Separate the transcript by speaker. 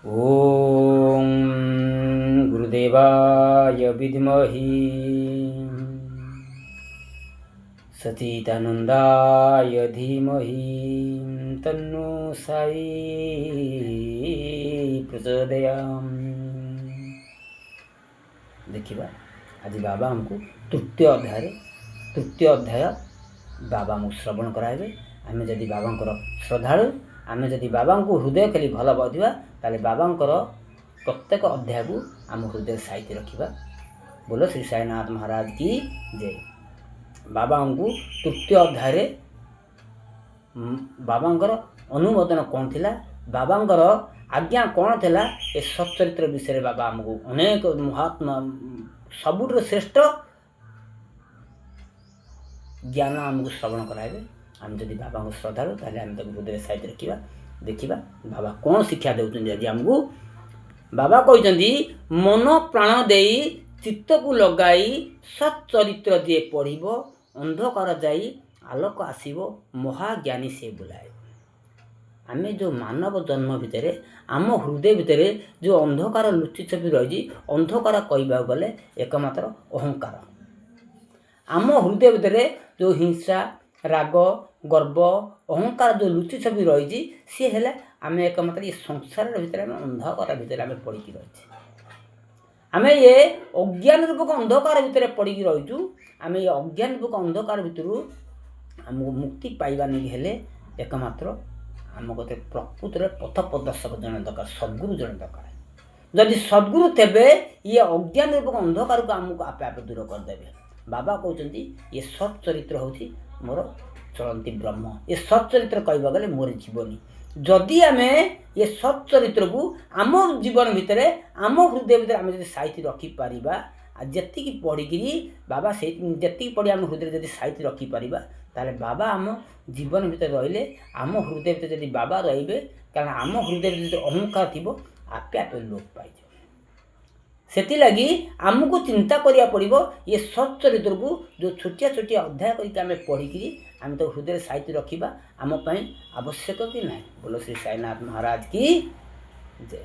Speaker 1: ओम गुरुदेवाय विद्महे सच्चिदानंदाय धीमहि तन्नो साई प्रचोदयात्। देखिबा आज बाबा हमको तृतीय अध्याय बाबा आमको श्रवण कराइबे। आमे जदि बाबांकर श्रद्धालु, आमे जदि बाबांको हृदय खाली भल पाउथिबा ताले बाबांकर प्रत्येक अध्याय को आम हृदय साहित्य रखिबा। बोलो श्री साईनाथ महाराज की जय। बाबा हमको तृतीय अध्याय बाबांकर अनुमोदन कौन थिला, बाबांकर आज्ञा कौन थिला, ए सच्चरित्र विषय बाबा हमको अनेक महात्मा सबुठ श्रेष्ठ ज्ञान आमको श्रवण कराइबे। आम जदि बाबा को श्रद्धालु ताले आम तक हृदय साहित्य रखिबा। देखिबा बाबा कौन शिक्षा देउछन। आज आमको बाबा कहते मन प्राण देई चित्त को लगाई सच्चरित्र जे पढ़िबो अंधकार जाई आलोक आसीबो महाज्ञानी से बुलाए। आमे जो मानव जन्म भितर आम हृदय भितर जो अंधकार लुचि छपि रही, अंधकार कहबा गले एकमात्र अहंकार। आम हृदय भितर जो हिंसा राग गर्व अहंकार जो लुचि छवि रही सी है आम एकमात्र ये संसार भितर अंधकार भितर आम पड़ी रही। आम ये अज्ञान रूपक अंधकार भितर पड़ी रहीचु। आम ये अज्ञान रूपक अंधकार भितर आमको मुक्ति पाइबा नहीं हेले एकमात्र आम गते प्रकृत पथ प्रदर्शक जन दरकार, सद्गुरु जन दरकार। जदि सद्गुरु तेबे ये अज्ञान रूपक अंधकार को आमको आपे आपे दूर करदेवे। बाबा कहते ये सच्चरित्र हूँ मोर चलती ब्रह्म। ये सच्चरित्र कहबा गले मोर जीवनी। जदि आमे ये सच्चरित्र को आम जीवन भितर आम हृदय भितर आम साइति रखी पारिबा, जेतिकी पढ़िकी बाबा से जेतिकी पढ़ी आम हृदय जदि साइति रखी पारिबा ताले बाबा आम जीवन भितर रहिले आम हृदय भितर जदि बाबा रहिबे, कारण आम हृदय भितर अहंकार थिबो आपे आपे लोप पाइजो। सेति लगी आमको चिंता करिया पड़िबो ये सच्चरित्र को जो छोटिया छोटिया अध्याय करके आम पढ़िकी आम तो हृदय साहित्य रखिबा आम पई आवश्यक कि नहीं। बोलो श्री साईनाथ महाराज की जय।